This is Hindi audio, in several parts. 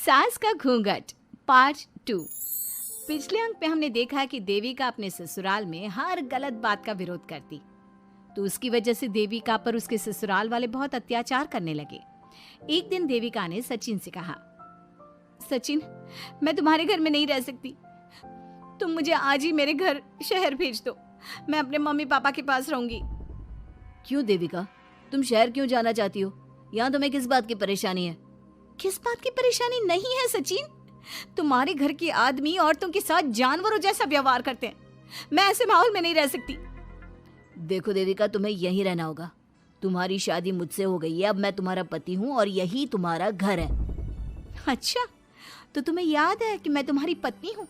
सास का घूंघट पार्ट 2। पिछले अंक में हमने देखा कि देविका अपने ससुराल में हर गलत बात का विरोध करती, तो उसकी वजह से देविका पर उसके ससुराल वाले बहुत अत्याचार करने लगे। एक दिन देविका ने सचिन से कहा, सचिन, मैं तुम्हारे घर में नहीं रह सकती, तुम मुझे आज ही मेरे घर शहर भेज दो, मैं अपने मम्मी पापा के पास रहूंगी। क्यों देविका, तुम शहर क्यों जाना चाहती हो? यहाँ तुम्हें किस बात की परेशानी है? किस बात की परेशानी नहीं है सचिन, तुम्हारे घर के आदमी औरतों के साथ जानवरों जैसा व्यवहार करते हैं, मैं ऐसे माहौल में नहीं रह सकती। देखो देविका, तुम्हें यहीं रहना होगा। तुम्हारी शादी मुझसे हो गई है, अब मैं तुम्हारा पति हूँ और यही तुम्हारा घर है। अच्छा, तो तुम्हें याद है कि मैं तुम्हारी पत्नी हूँ?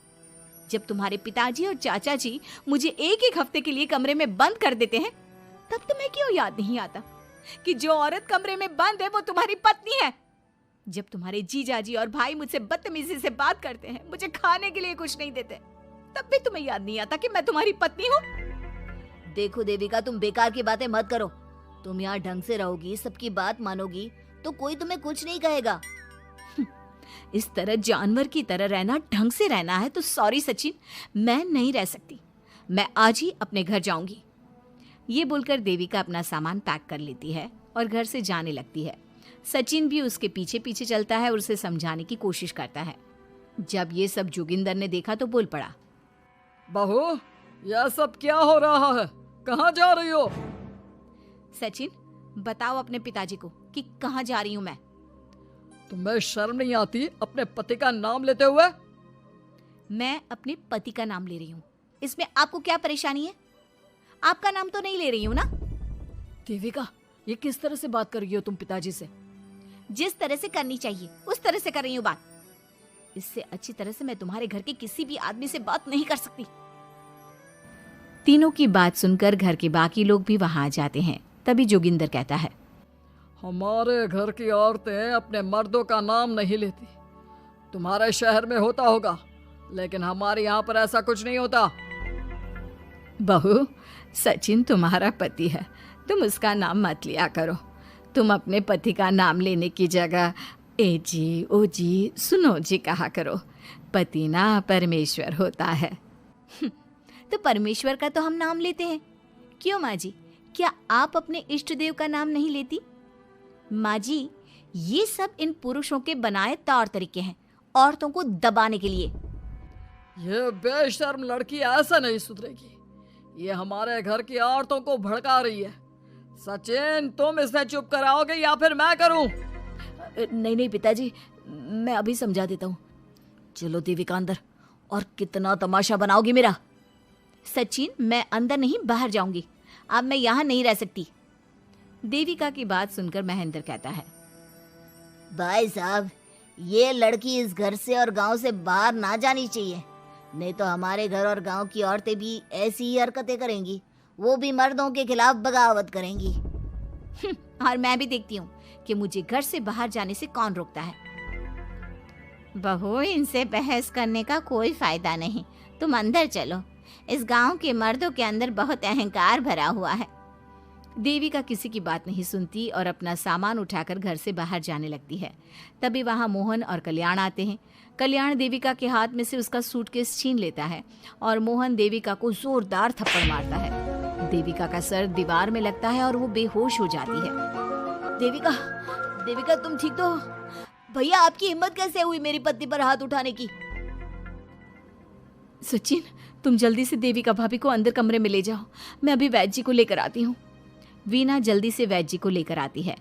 जब तुम्हारे पिताजी और चाचा जी मुझे एक एक हफ्ते के लिए कमरे में बंद कर देते हैं, तब तुम्हें क्यों याद नहीं आता कि जो औरत कमरे में बंद है वो तुम्हारी पत्नी है? जब तुम्हारे जीजाजी और भाई मुझसे बदतमीजी से बात करते हैं, मुझे खाने के लिए कुछ नहीं देते, तब भी तुम्हें याद नहीं आता कि मैं तुम्हारी पत्नी हूँ? देखो देविका, तुम बेकार की बातें मत करो। तुम यहाँ ढंग से रहोगी, सबकी बात मानोगी, तो कोई तुम्हें कुछ नहीं कहेगा। इस तरह जानवर की तरह रहना, ढंग से रहना है तो सॉरी सचिन, मैं नहीं रह सकती, मैं आज ही अपने घर जाऊंगी। ये बोलकर देविका अपना सामान पैक कर लेती है और घर से जाने लगती है। सचिन भी उसके पीछे पीछे चलता है और उसे समझाने की कोशिश करता है। जब ये सब जोगिंदर ने देखा तो बोल पड़ा, बहू, यह सब क्या हो रहा है? कहाँ जा रही हो? सचिन, बताओ अपने पिताजी को कि कहाँ जा रही हूँ मैं। तुम्हें शर्म नहीं आती अपने पति का नाम लेते हुए? मैं अपने पति का नाम ले रही हूँ, इसमें आपको क्या परेशानी है? आपका नाम तो नहीं ले रही हूँ ना? देविका, ये किस तरह से बात कर रही हो तुम पिताजी से? जिस तरह से करनी चाहिए उस तरह से कर रही हूँ बात। इससे अच्छी तरह से मैं तुम्हारे घर के किसी भी आदमी से बात नहीं कर सकती। तीनों की बात सुनकर घर के बाकी लोग भी वहां आ जाते हैं। तभी जोगिंदर कहता है, हमारे घर की औरतें अपने मर्दों का नाम नहीं लेती। तुम्हारे शहर में होता होगा, लेकिन हमारे यहाँ पर ऐसा कुछ नहीं होता। बहू, सचिन तुम्हारा पति है, तुम उसका नाम मत लिया करो। तुम अपने पति का नाम लेने की जगह ए जी, ओ जी, सुनो जी कहा करो। पति ना परमेश्वर होता है। तो परमेश्वर का तो हम नाम लेते हैं। क्यों माँ जी, क्या आप अपने इष्ट देव का नाम नहीं लेती? माँ जी, ये सब इन पुरुषों के बनाए तौर तरीके हैं, औरतों को दबाने के लिए। ये बेशर्म लड़की ऐसा नहीं सुधरेगी। ये हमारे घर की औरतों को भड़का रही है। सचिन, तुम इसे चुप कराओगे या फिर मैं करूं? नहीं नहीं पिताजी, मैं अभी समझा देता हूँ। चलो देविका अंदर, और कितना तमाशा बनाओगी मेरा। सचिन, मैं अंदर नहीं बाहर जाऊंगी, अब मैं यहाँ नहीं रह सकती। देविका की बात सुनकर महेंद्र कहता है, भाई साहब, ये लड़की इस घर से और गांव से बाहर ना जानी चाहिए, नहीं तो हमारे घर और गांव की औरतें भी ऐसी ही हरकतें करेंगी, वो भी मर्दों के खिलाफ बगावत करेंगी। और मैं भी देखती हूँ कि मुझे घर से बाहर जाने से कौन रोकता है। बहू, इनसे बहस करने का कोई फायदा नहीं, तुम अंदर चलो। इस गांव के मर्दों के अंदर बहुत अहंकार भरा हुआ है। देविका किसी की बात नहीं सुनती और अपना सामान उठाकर घर से बाहर जाने लगती है। तभी वहां मोहन और कल्याण आते हैं। कल्याण देविका के हाथ में से उसका सूटकेस छीन लेता है और मोहन देविका को जोरदार थप्पड़ मारता है। देविका का सर दीवार में लगता है और वो बेहोश हो जाती है। देविका, देविका तुम ठीक तो हो? भैया, आपकी हिम्मत कैसे हुई मेरी पत्नी पर हाथ उठाने की? सचिन, तुम जल्दी से देविका भाभी को अंदर कमरे में ले जाओ, मैं अभी वैद्य जी को लेकर आती हूँ। वीना जल्दी से वैद्य जी को लेकर आती है।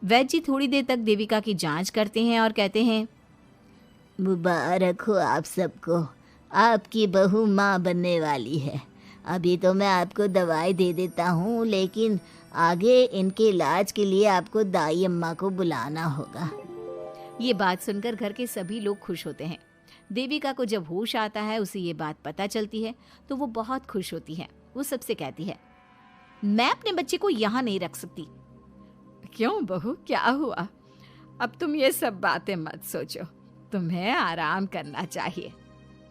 वैद्य जी थोड़ी देर तक देविका की जांच करते हैं और कहते हैं, मुबारक हो आप सबको, आपकी बहू माँ बनने वाली है। अभी तो मैं आपको दवाई दे देता हूँ, लेकिन आगे इनके इलाज के लिए आपको दाई अम्मा को बुलाना होगा। ये बात सुनकर घर के सभी लोग खुश होते हैं। देविका को जब होश आता है, उसे ये बात पता चलती है तो वो बहुत खुश होती है। वो सबसे कहती है, मैं अपने बच्चे को यहाँ नहीं रख सकती। क्यों बहू, क्या हुआ? अब तुम ये सब बातें मत सोचो, तुम्हें आराम करना चाहिए।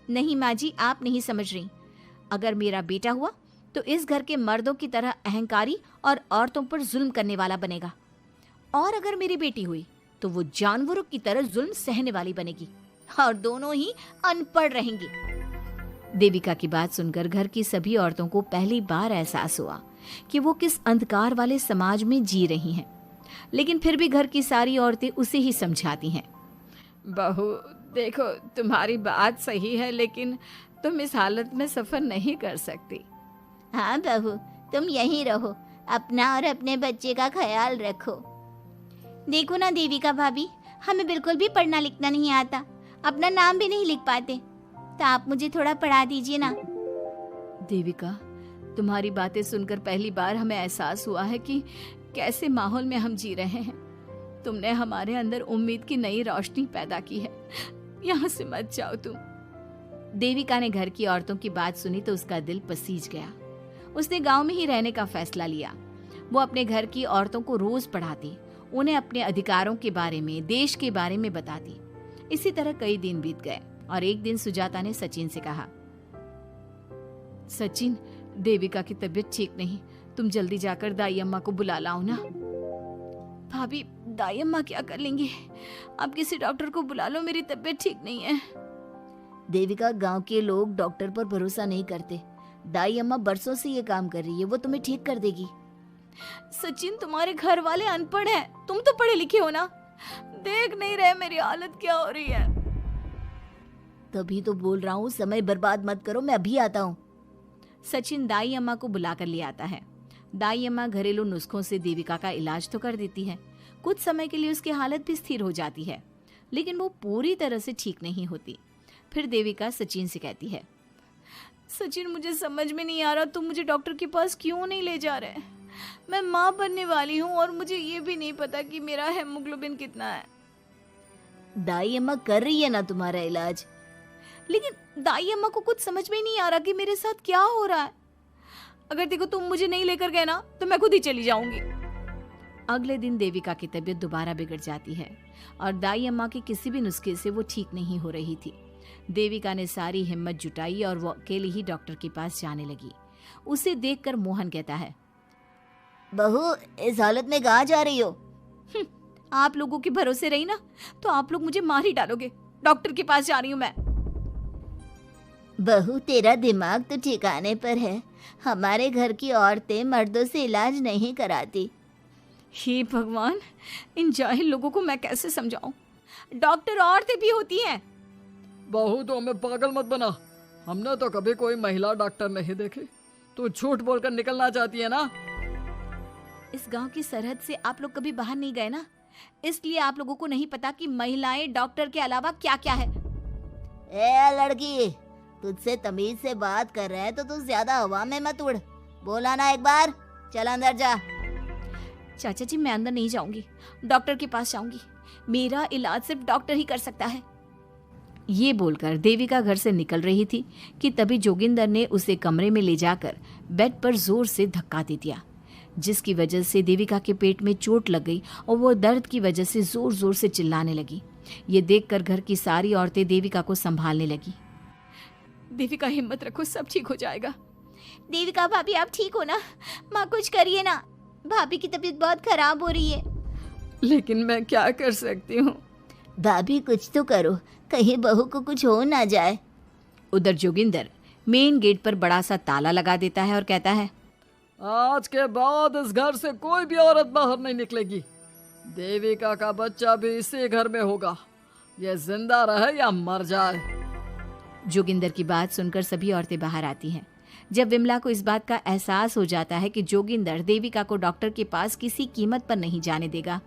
नहीं माँ जी, आप नहीं समझ रही। अगर मेरा बेटा हुआ तो इस घर के मर्दों की तरह अहंकारी और औरतों पर जुल्म करने वाला बनेगा, और अगर मेरी बेटी हुई तो वो जानवरों की तरह जुल्म सहने वाली बनेगी और दोनों ही अनपढ़ रहेंगी। देविका की बात सुनकर घर की सभी औरतों को पहली बार एहसास हुआ कि वो किस अंधकार वाले समाज में जी रही हैं। लेकिन फिर भी घर की सारी औरतें उसे ही समझाती हैं। बहू देखो, तुम्हारी बात सही है, लेकिन तुम इस हालत में सफर नहीं कर सकती। हाँ बहू, तुम यहीं रहो, अपना और अपने बच्चे का ख्याल रखो। देखो ना देविका भाभी, हमें बिल्कुल भी पढ़ना लिखना नहीं आता, अपना नाम भी नहीं लिख पाते, तो आप मुझे थोड़ा पढ़ा दीजिए ना। देविका, तुम्हारी बातें सुनकर पहली बार हमें एहसास हुआ है कि कैसे माहौल में हम जी रहे हैं। तुमने हमारे अंदर उम्मीद की नई रोशनी पैदा की है। यहाँ से मत जाओ तुम। देविका ने घर की औरतों की बात सुनी तो उसका दिल पसीज गया। उसने गांव में ही रहने का फैसला लिया। वो अपने घर की औरतों को रोज पढ़ाती, उन्हें अपने अधिकारों के बारे में, देश के बारे में बताती। इसी तरह कई दिन बीत गए और एक दिन सुजाता ने सचिन से कहा, सचिन, देविका की तबीयत ठीक नहीं, तुम जल्दी जाकर दाई अम्मा को बुला लाओ ना। भाभी, दाई अम्मा क्या कर लेंगी? आप किसी डॉक्टर को बुला लो, मेरी तबीयत ठीक नहीं है। देविका, गांव के लोग डॉक्टर पर भरोसा नहीं करते। दाई अम्मा बरसों से ये काम कर रही है, वो तुम्हें ठीक कर देगी। सचिन, तुम्हारे घर वाले अनपढ़ हैं, तुम तो पढ़े लिखे हो ना, देख नहीं रहे मेरी हालत क्या हो रही है। तभी तो बोल रहा हूँ, समय बर्बाद मत करो, मैं अभी आता हूँ। सचिन दाई अम्मा को बुलाकर ले आता है। दाई अम्मा घरेलू नुस्खों से देविका का इलाज तो कर देती है। कुछ समय के लिए उसकी हालत भी स्थिर हो जाती है, लेकिन वो पूरी तरह से ठीक नहीं होती। फिर देविका सचिन से कहती है, सचिन, मुझे समझ में नहीं आ रहा तुम मुझे डॉक्टर के पास क्यों नहीं ले जा रहे। मैं माँ बनने वाली हूँ और मुझे ये भी नहीं पता कि मेरा हेमोग्लोबिन कितना है। दाई अम्मा कर रही है ना तुम्हारा इलाज। लेकिन दाई अम्मा को कुछ समझ में नहीं आ रहा कि मेरे साथ क्या हो रहा है। अगर देखो तुम मुझे नहीं लेकर गए ना तो मैं खुद ही चली जाऊंगी। अगले दिन देविका की तबीयत दोबारा बिगड़ जाती है और दाई अम्मा के किसी भी नुस्खे से वो ठीक नहीं हो रही थी। देविका ने सारी हिम्मत जुटाई और वो अकेले ही डॉक्टर के पास जाने लगी। उसे देखकर मोहन कहता है, बहू, इस हालत में कहाँ जा रही हो? आप लोगों के भरोसे रही ना तो आप लोग मुझे मार ही डालोगे। डॉक्टर के पास जा रही हूँ मैं। बहू, तेरा दिमाग तो ठिकाने पर है। हमारे घर की औरतें मर्दों से इलाज नहीं कराती। हे भगवान, इन जाहिल लोगों को मैं कैसे समझाऊं? डॉक्टर औरतें भी होती हैं। बहू, तो हमें पागल मत बना, हमने तो कभी कोई महिला डॉक्टर नहीं देखी। तू झूठ बोलकर निकलना चाहती है ना? इस गांव की सरहद से आप लोग कभी बाहर नहीं गए ना, इसलिए आप लोगों को नहीं पता कि महिलाएं डॉक्टर के अलावा क्या क्या है। ए लड़की, तुझसे तमीज से बात कर रहे हैं तो तू ज्यादा हवा में मत उड़। बोला ना एक बार, चल अंदर जा। चाचा जी, मैं अंदर नहीं जाऊंगी, डॉक्टर के पास जाऊंगी। मेरा इलाज सिर्फ डॉक्टर ही कर सकता है। ये बोलकर देविका घर से निकल रही थी कि तभी जोगिंदर ने उसे कमरे में ले जाकर बेड पर जोर से धक्का दे दिया, जिसकी वजह से देविका के पेट में चोट लग गई और वो दर्द की वजह से जोर जोर से चिल्लाने लगी। ये देखकर घर की सारी औरतें देविका को संभालने लगी। देविका, हिम्मत रखो, सब ठीक हो जाएगा। देविका भाभी, आप ठीक हो ना? माँ, कुछ करिए ना, भाभी की तबीयत बहुत खराब हो रही है। लेकिन मैं क्या कर सकती हूँ? भाभी, कुछ तो करो, कहीं बहू को कुछ हो ना जाए। उधर जोगिंदर मेन गेट पर बड़ा सा ताला लगा देता है और कहता है, आज के बाद इस घर से कोई भी औरत बाहर नहीं निकलेगी। देविका का बच्चा भी इसी घर में होगा, ये जिंदा रहे या मर जाए। जोगिंदर की बात सुनकर सभी औरतें बाहर आती हैं। जब विमला को इस बात का एहसास हो जाता है कि जोगिंदर देविका को डॉक्टर के पास किसी कीमत पर नहीं जाने देगा,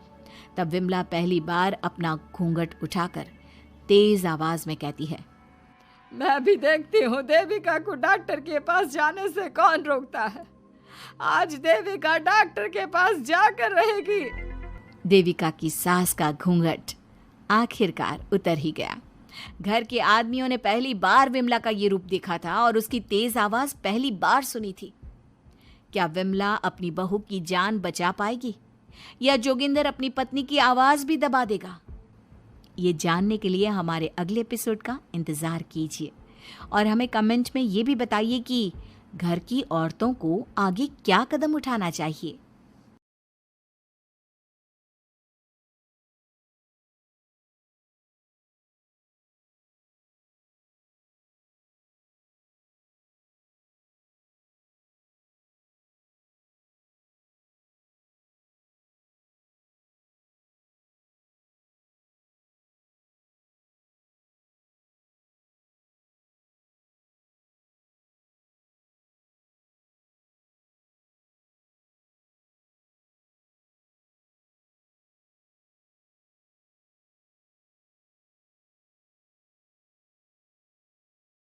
तब विमला पहली बार अपना घूंघट उठाकर तेज आवाज में कहती है, मैं भी देखती हूँ देविका को डॉक्टर के पास जाने से कौन रोकता है। आज देविका डॉक्टर के पास जाकर रहेगी। देविका की सास का घूंघट आखिरकार उतर ही गया। घर के आदमियों ने पहली बार विमला का ये रूप देखा था और उसकी तेज आवाज पहली बार सुनी थी। क्या विमला अपनी बहू की जान बचा पाएगी या जोगिंदर अपनी पत्नी की आवाज भी दबा देगा? ये जानने के लिए हमारे अगले एपिसोड का इंतजार कीजिए और हमें कमेंट में ये भी बताइए कि घर की औरतों को आगे क्या कदम उठाना चाहिए।